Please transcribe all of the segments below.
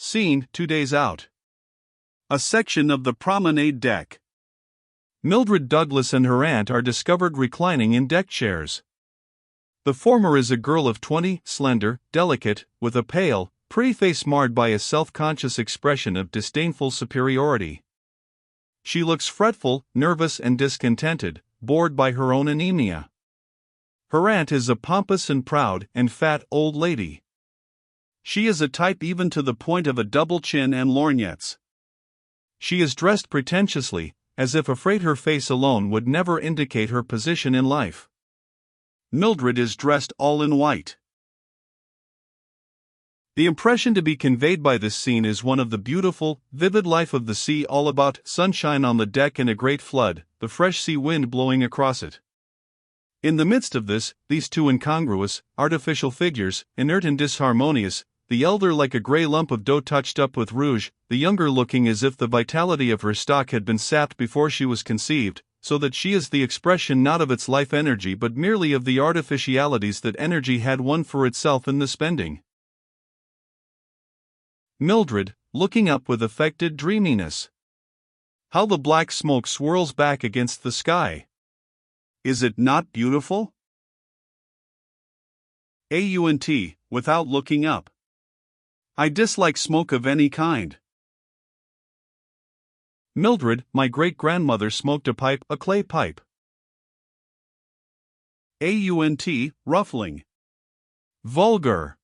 Scene 2 days out. A section of the promenade deck. Mildred Douglas and her aunt are discovered reclining in deck chairs. The former is a girl of 20, slender, delicate, with a pale, pretty face marred by a self-conscious expression of disdainful superiority. She looks fretful, nervous and discontented, bored by her own anemia. Her aunt is a pompous and proud and fat old lady. She is a type even to the point of a double chin and lorgnettes. She is dressed pretentiously, as if afraid her face alone would never indicate her position in life. Mildred is dressed all in white. The impression to be conveyed by this scene is one of the beautiful, vivid life of the sea, all about sunshine on the deck and a great flood, the fresh sea wind blowing across it. In the midst of this, these two incongruous, artificial figures, inert and disharmonious, the elder like a grey lump of dough touched up with rouge, the younger looking as if the vitality of her stock had been sapped before she was conceived, so that she is the expression not of its life energy but merely of the artificialities that energy had won for itself in the spending. Mildred, looking up with affected dreaminess. How the black smoke swirls back against the sky! Is it not beautiful? Aunt, without looking up. I dislike smoke of any kind. Mildred, my great-grandmother smoked a pipe, a clay pipe. Aunt, ruffling. Vulgar.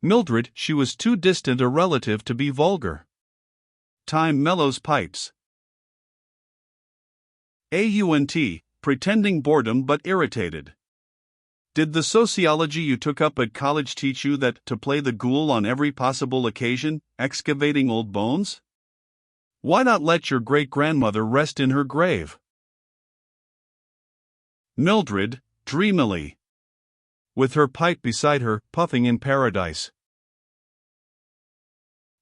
Mildred, she was too distant a relative to be vulgar. Time mellows pipes. Aunt, pretending boredom but irritated. Did the sociology you took up at college teach you that to play the ghoul on every possible occasion, excavating old bones? Why not let your great-grandmother rest in her grave? Mildred, dreamily. With her pipe beside her, puffing in paradise.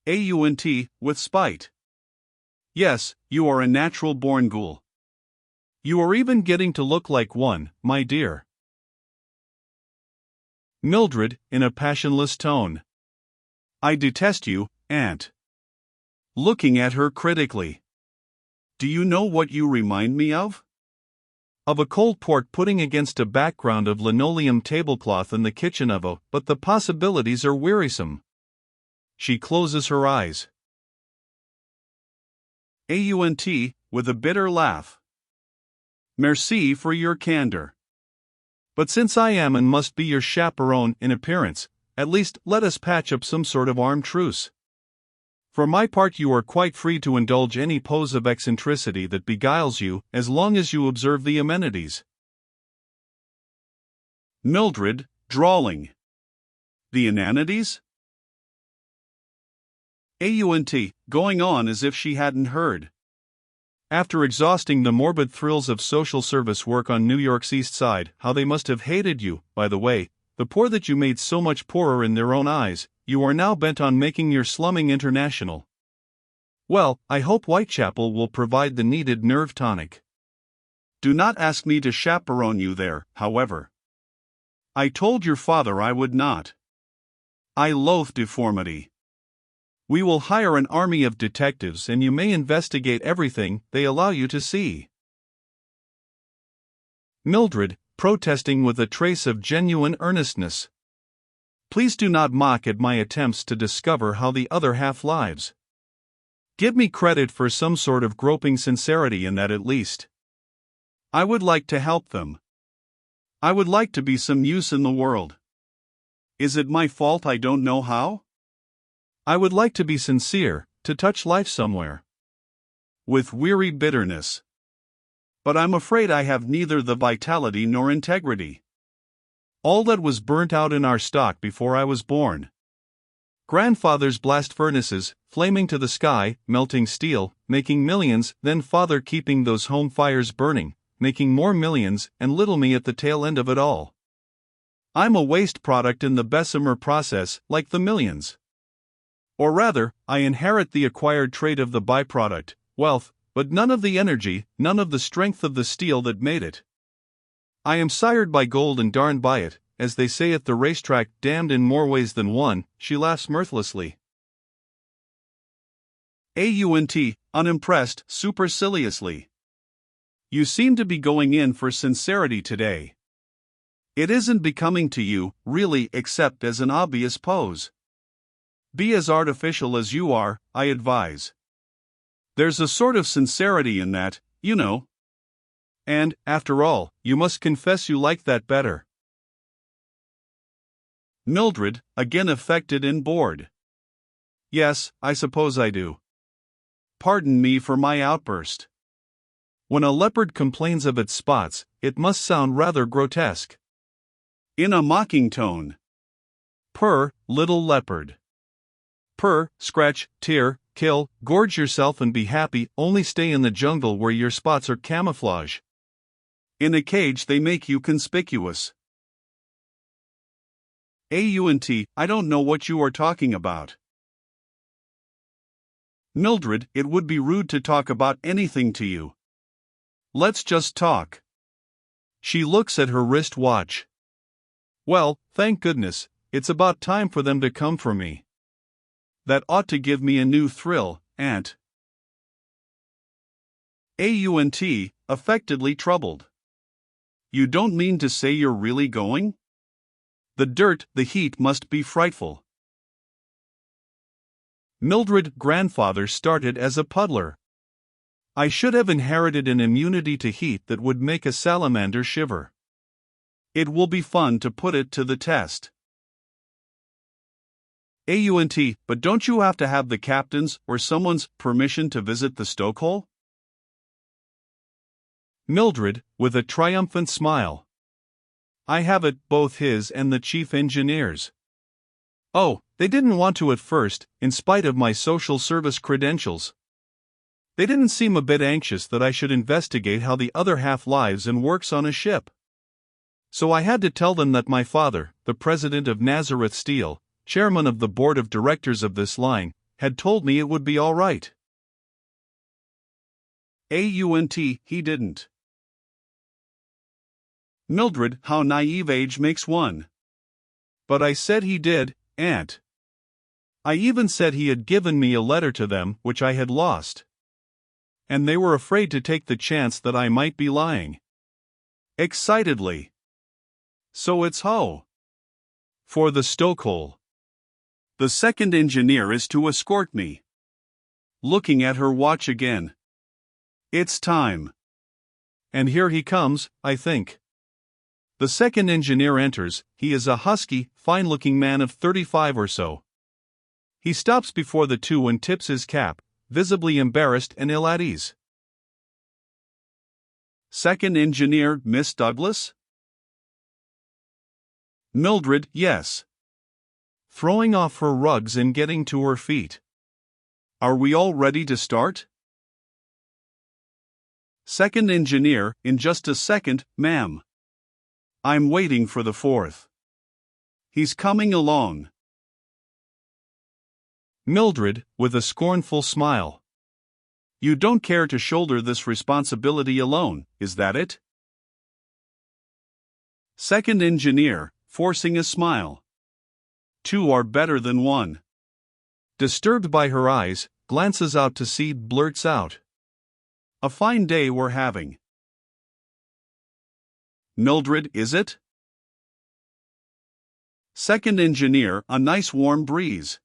Aunt, with spite. Yes, you are a natural-born ghoul. You are even getting to look like one, my dear. Mildred, in a passionless tone. I detest you, Aunt. Looking at her critically. Do you know what you remind me of? Of a cold pork pudding against a background of linoleum tablecloth in the kitchen of a, but the possibilities are wearisome. She closes her eyes. Aunt, with a bitter laugh. Merci for your candor. But since I am and must be your chaperone in appearance, at least let us patch up some sort of armed truce. For my part, you are quite free to indulge any pose of eccentricity that beguiles you, as long as you observe the amenities. Mildred, drawling. The inanities? Aunt, going on as if she hadn't heard. After exhausting the morbid thrills of social service work on New York's East Side, how they must have hated you, by the way, the poor that you made so much poorer in their own eyes, you are now bent on making your slumming international. Well, I hope Whitechapel will provide the needed nerve tonic. Do not ask me to chaperone you there, however. I told your father I would not. I loathe deformity. We will hire an army of detectives and you may investigate everything they allow you to see. Mildred, protesting with a trace of genuine earnestness. Please do not mock at my attempts to discover how the other half lives. Give me credit for some sort of groping sincerity in that at least. I would like to help them. I would like to be some use in the world. Is it my fault I don't know how? I would like to be sincere, to touch life somewhere. With weary bitterness. But I'm afraid I have neither the vitality nor integrity. All that was burnt out in our stock before I was born. Grandfather's blast furnaces, flaming to the sky, melting steel, making millions, then father keeping those home fires burning, making more millions, and little me at the tail end of it all. I'm a waste product in the Bessemer process, like the millions. Or rather, I inherit the acquired trait of the byproduct, wealth, but none of the energy, none of the strength of the steel that made it. I am sired by gold and darned by it, as they say at the racetrack, damned in more ways than one, she laughs mirthlessly. Aunt, unimpressed, superciliously. You seem to be going in for sincerity today. It isn't becoming to you, really, except as an obvious pose. Be as artificial as you are, I advise. There's a sort of sincerity in that, you know. And, after all, you must confess you like that better. Mildred, again affected and bored. Yes, I suppose I do. Pardon me for my outburst. When a leopard complains of its spots, it must sound rather grotesque. In a mocking tone. Purr, little leopard. Purr, scratch, tear, kill, gorge yourself and be happy, only stay in the jungle where your spots are camouflage. In a cage they make you conspicuous. Aunt, I don't know what you are talking about. Mildred, it would be rude to talk about anything to you. Let's just talk. She looks at her wrist watch. Well, thank goodness, it's about time for them to come for me. That ought to give me a new thrill, Aunt. Aunt, affectedly troubled. You don't mean to say you're really going? The dirt, the heat must be frightful. Mildred, grandfather started as a puddler. I should have inherited an immunity to heat that would make a salamander shiver. It will be fun to put it to the test. Aunt, but don't you have to have the captain's or someone's permission to visit the stokehole? Mildred, with a triumphant smile. I have it, both his and the chief engineer's. Oh, they didn't want to at first, in spite of my social service credentials. They didn't seem a bit anxious that I should investigate how the other half lives and works on a ship. So I had to tell them that my father, the president of Nazareth Steel, chairman of the board of directors of this line, had told me it would be all right. Aunt, he didn't. Mildred, how naive age makes one. But I said he did, Aunt. I even said he had given me a letter to them which I had lost. And they were afraid to take the chance that I might be lying. Excitedly. So it's ho. For the stokehole. The second engineer is to escort me. Looking at her watch again. It's time. And here he comes, I think. The second engineer enters. He is a husky, fine-looking man of 35 or so. He stops before the two and tips his cap, visibly embarrassed and ill at ease. Second engineer, Miss Douglas? Mildred, yes. Throwing off her rugs and getting to her feet. Are we all ready to start? Second engineer, in just a second, ma'am. I'm waiting for the fourth. He's coming along. Mildred, with a scornful smile. You don't care to shoulder this responsibility alone, is that it? Second engineer, forcing a smile. Two are better than one. Disturbed by her eyes, glances out to sea, blurts out. A fine day we're having. Mildred, is it? Second engineer, a nice warm breeze.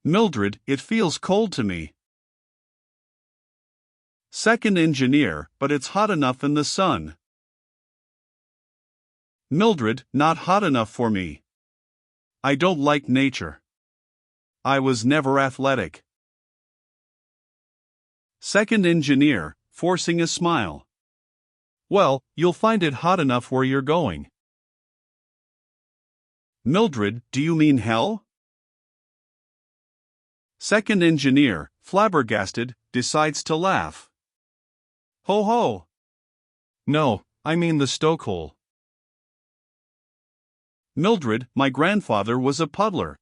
Mildred, it feels cold to me. Second engineer, but it's hot enough in the sun. Mildred, not hot enough for me. I don't like nature. I was never athletic. Second engineer, forcing a smile. Well, you'll find it hot enough where you're going. Mildred, do you mean hell? Second engineer, flabbergasted, decides to laugh. Ho ho! No, I mean the stokehole. Mildred, my grandfather was a puddler.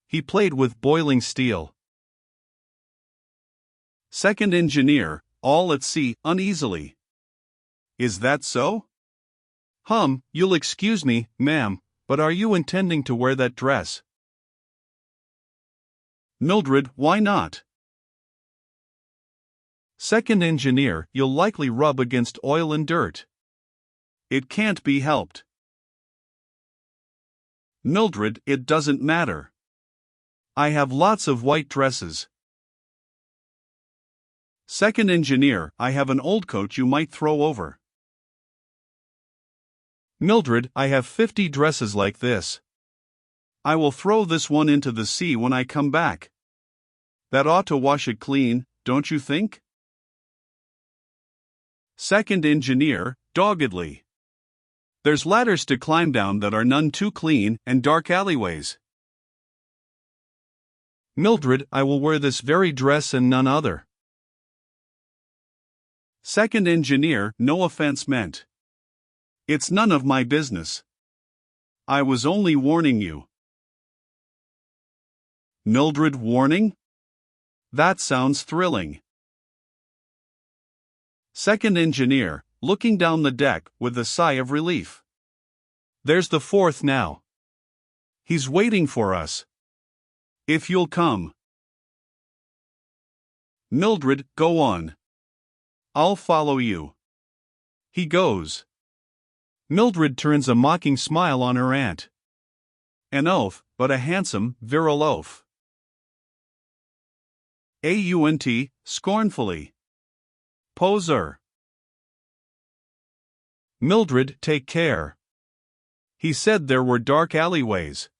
He played with boiling steel. Second engineer, all at sea, uneasily. Is that so? You'll excuse me, ma'am, but are you intending to wear that dress? Mildred, why not? Second engineer, you'll likely rub against oil and dirt. It can't be helped. Mildred, it doesn't matter. I have lots of white dresses. Second engineer, I have an old coat you might throw over. Mildred, I have 50 dresses like this. I will throw this one into the sea when I come back. That ought to wash it clean, don't you think? Second engineer, doggedly. There's ladders to climb down that are none too clean, and dark alleyways. Mildred, I will wear this very dress and none other. Second engineer, no offense meant. It's none of my business. I was only warning you. Mildred, warning? That sounds thrilling. Second engineer, looking down the deck with a sigh of relief. There's the fourth now. He's waiting for us. If you'll come. Mildred, go on. I'll follow you. He goes. Mildred turns a mocking smile on her aunt. An oaf, but a handsome, virile oaf. Aunt, scornfully. Poser. Mildred, take care. He said there were dark alleyways.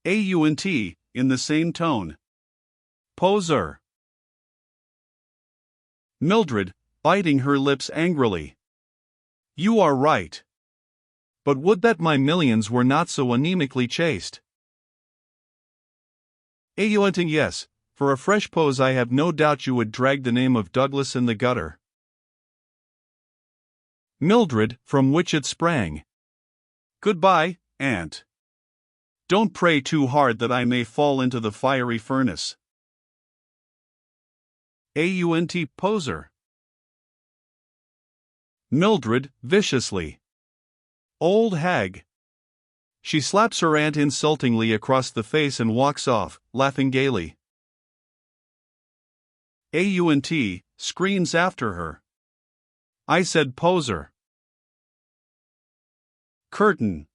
Aunt, in the same tone. Poser. Mildred, biting her lips angrily. You are right. But would that my millions were not so anemically chaste. Aunt, yes, for a fresh pose I have no doubt you would drag the name of Douglas in the gutter. Mildred, from which it sprang. Goodbye, aunt. Don't pray too hard that I may fall into the fiery furnace. Aunt, poser. Mildred, viciously. Old hag. She slaps her aunt insultingly across the face and walks off, laughing gaily. Aunt screams after her. I said poser. Curtain.